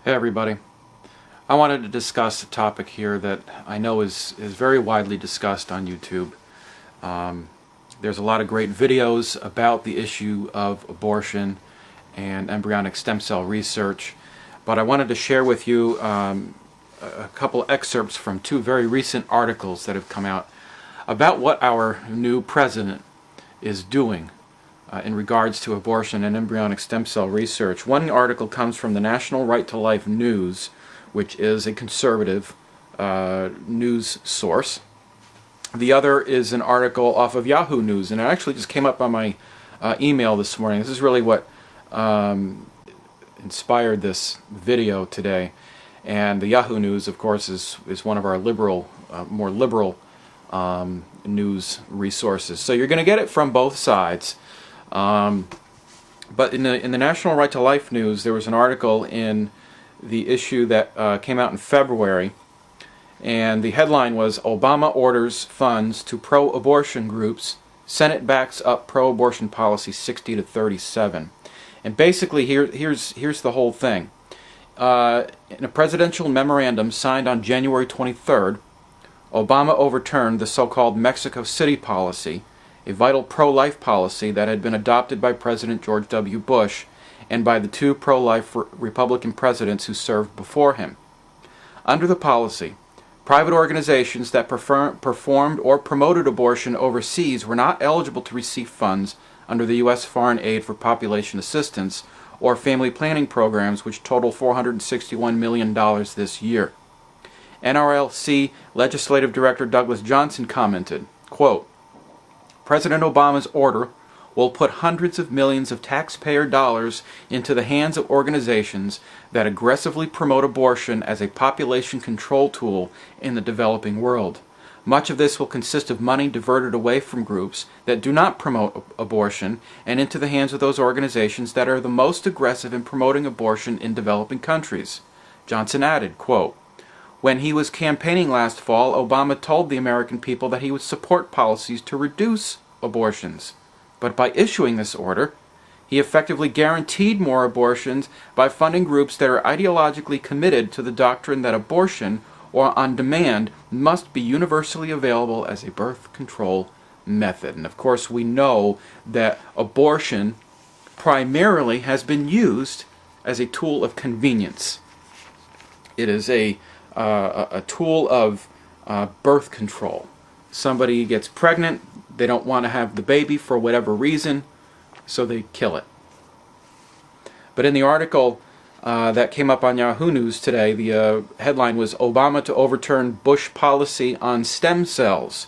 Hey everybody. I wanted to discuss a topic here that I know is very widely discussed on YouTube. There's a lot of great videos about the issue of abortion and embryonic stem cell research, but I wanted to share with you a couple excerpts from two very recent articles that have come out about what our new president is doing in regards to abortion and embryonic stem cell research. One article comes from the National Right to Life News, which is a conservative news source. The other is an article off of Yahoo News, and it actually just came up on my email this morning. This is really what inspired this video today. And the Yahoo News, of course, is one of our more liberal news resources. So you're going to get it from both sides. But in the National Right to Life News, there was an article in the issue that came out in February, and the headline was "Obama orders funds to pro-abortion groups. Senate backs up pro-abortion policy 60-37." And basically, here's the whole thing. In a presidential memorandum signed on January 23rd, Obama overturned the so-called Mexico City policy, a vital pro-life policy that had been adopted by President George W. Bush and by the two pro-life Republican presidents who served before him. Under the policy, private organizations that performed or promoted abortion overseas were not eligible to receive funds under the U.S. Foreign Aid for Population Assistance or family planning programs, which total $461 million this year. NRLC Legislative Director Douglas Johnson commented, quote, "President Obama's order will put hundreds of millions of taxpayer dollars into the hands of organizations that aggressively promote abortion as a population control tool in the developing world. Much of this will consist of money diverted away from groups that do not promote abortion and into the hands of those organizations that are the most aggressive in promoting abortion in developing countries." Johnson added, quote, "When he was campaigning last fall, Obama told the American people that he would support policies to reduce abortions. But by issuing this order, he effectively guaranteed more abortions by funding groups that are ideologically committed to the doctrine that abortion, or on demand, must be universally available as a birth control method." And of course, we know that abortion primarily has been used as a tool of convenience. It is a tool of birth control. Somebody gets pregnant, they don't want to have the baby for whatever reason, so they kill it. But in the article that came up on Yahoo News today, the headline was "Obama to overturn Bush policy on stem cells."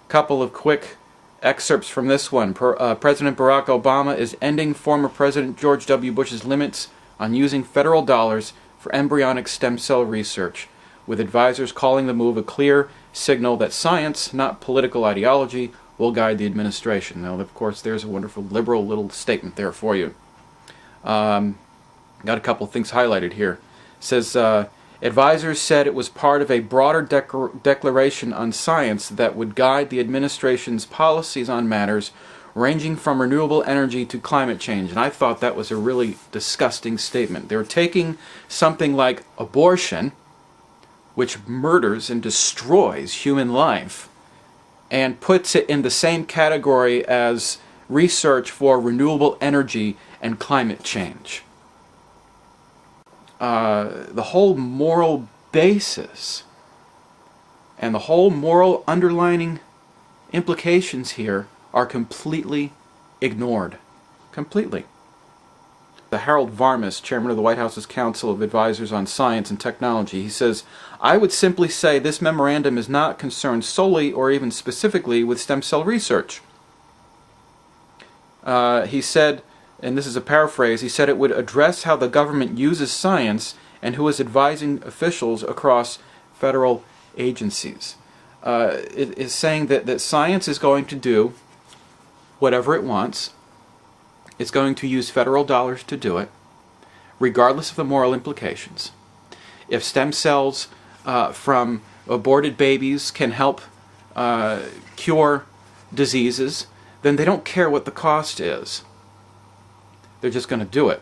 A couple of quick excerpts from this one. President Barack Obama is ending former President George W. Bush's limits on using federal dollars for embryonic stem cell research, with advisors calling the move a clear signal that science, not political ideology, will guide the administration. Now, of course, there's a wonderful liberal little statement there for you. Got a couple things highlighted here. It says, advisors said it was part of a broader declaration on science that would guide the administration's policies on matters ranging from renewable energy to climate change. And I thought that was a really disgusting statement. They're taking something like abortion, which murders and destroys human life, and puts it in the same category as research for renewable energy and climate change. The whole moral basis and the whole moral underlining implications here are completely ignored. Completely. The Harold Varmus, chairman of the White House's Council of Advisors on Science and Technology, he says, "I would simply say this memorandum is not concerned solely or even specifically with stem cell research." He said, and this is a paraphrase, he said it would address how the government uses science and who is advising officials across federal agencies. It is saying that science is going to do whatever it wants. It's going to use federal dollars to do it, regardless of the moral implications. If stem cells from aborted babies can help cure diseases, then they don't care what the cost is. They're just going to do it.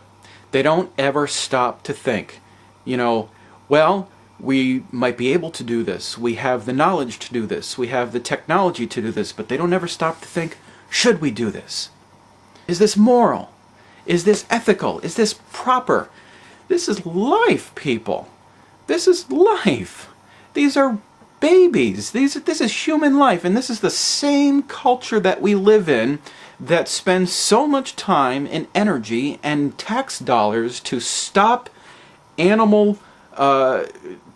They don't ever stop to think You know, well, we might be able to do this. We have the knowledge to do this. We have the technology to do this. But they don't ever stop to think, should we do this? Is this moral? Is this ethical? Is this proper? This is life, people. This is life. These are babies. This is human life. And this is the same culture that we live in that spends so much time and energy and tax dollars to stop animal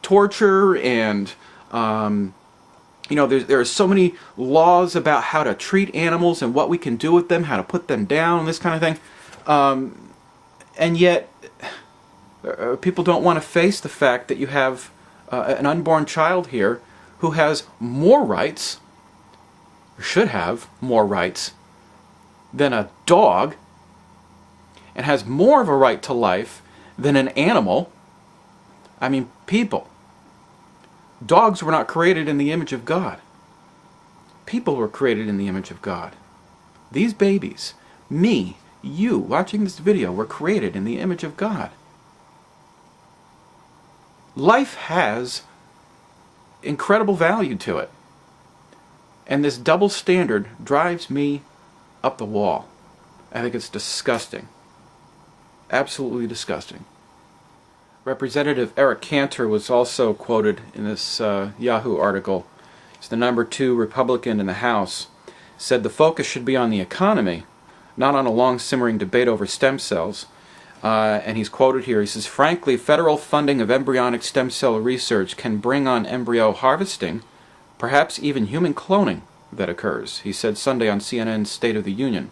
torture and there are so many laws about how to treat animals and what we can do with them, how to put them down, this kind of thing. And yet, people don't want to face the fact that you have an unborn child here who has more rights, or should have more rights, than a dog, and has more of a right to life than an animal. I mean, people. Dogs were not created in the image of God. People were created in the image of God. These babies, me, you, watching this video, were created in the image of God. Life has incredible value to it. And this double standard drives me up the wall. I think it's disgusting. Absolutely disgusting. Representative Eric Cantor was also quoted in this Yahoo article. He's the number 2 Republican in the House. Said the focus should be on the economy, not on a long simmering debate over stem cells. And he's quoted here. He says, frankly, federal funding of embryonic stem cell research can bring on embryo harvesting, perhaps even human cloning that occurs. He said Sunday on CNN's State of the Union.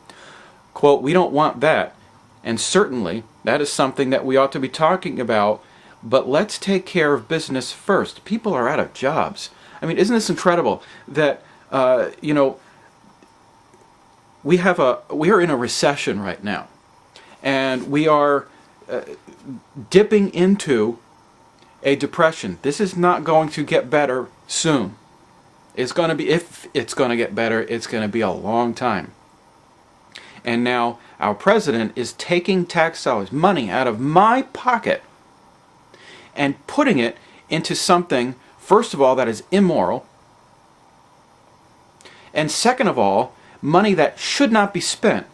Quote, we don't want that. And certainly, that is something that we ought to be talking about, but let's take care of business first. People are out of jobs. I mean, isn't this incredible that, we are in a recession right now, and we are dipping into a depression. This is not going to get better soon. It's going to be, if it's going to get better, it's going to be a long time. And now our president is taking tax dollars, money out of my pocket, and putting it into something, first of all, that is immoral, and second of all, money that should not be spent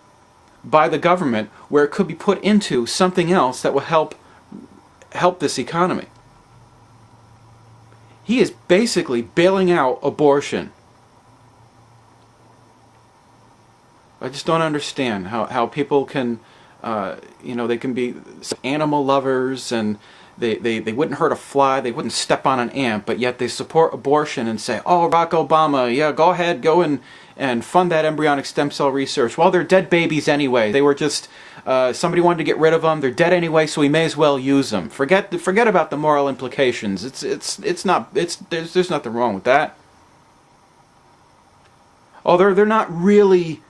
by the government, where it could be put into something else that will help this economy. He is basically bailing out abortion. I just don't understand how people can, they can be animal lovers, and they wouldn't hurt a fly, they wouldn't step on an ant, but yet they support abortion and say, oh, Barack Obama, yeah, go ahead, go and fund that embryonic stem cell research. Well, they're dead babies anyway. They were just, somebody wanted to get rid of them, they're dead anyway, so we may as well use them. Forget about the moral implications. There's nothing wrong with that. Oh, they're not really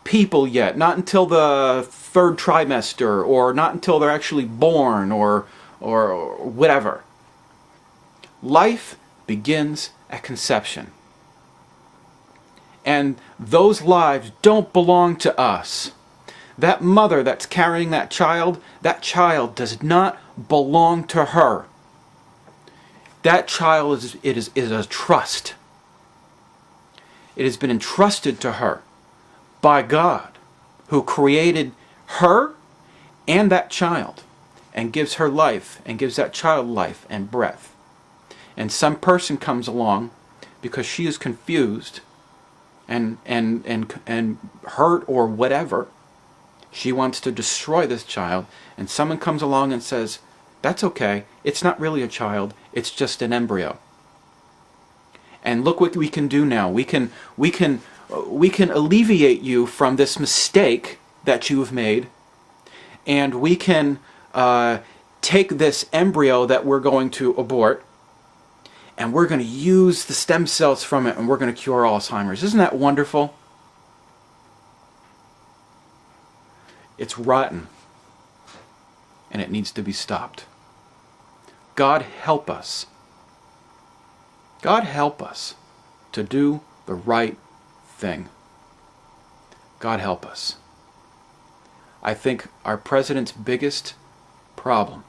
people yet, not until the 3rd trimester, or not until they're actually born, or whatever. Life begins at conception. And those lives don't belong to us. That mother that's carrying that child does not belong to her. That child is a trust. It has been entrusted to her by God, who created her and that child, and gives her life, and gives that child life and breath. And some person comes along, because she is confused and hurt or whatever, she wants to destroy this child, and someone comes along and says, that's okay, it's not really a child, it's just an embryo. And look what we can do now. We can alleviate you from this mistake that you have made, and we can take this embryo that we're going to abort, and we're going to use the stem cells from it, and we're going to cure Alzheimer's. Isn't that wonderful? It's rotten, and it needs to be stopped. God help us. God help us to do the right thing. God help us. I think our president's biggest problem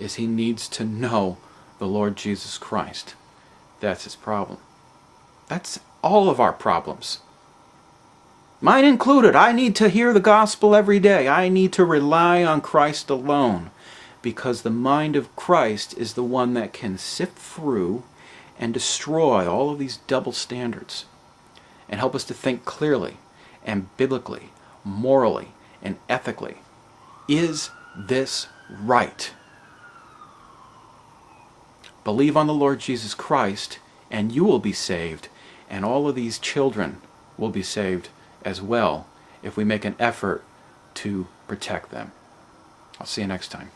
is he needs to know the Lord Jesus Christ. That's his problem. That's all of our problems. Mine included. I need to hear the gospel every day. I need to rely on Christ alone, because the mind of Christ is the one that can sift through and destroy all of these double standards and help us to think clearly and biblically, morally, and ethically. Is this right? Believe on the Lord Jesus Christ and you will be saved, and all of these children will be saved as well if we make an effort to protect them. I'll see you next time.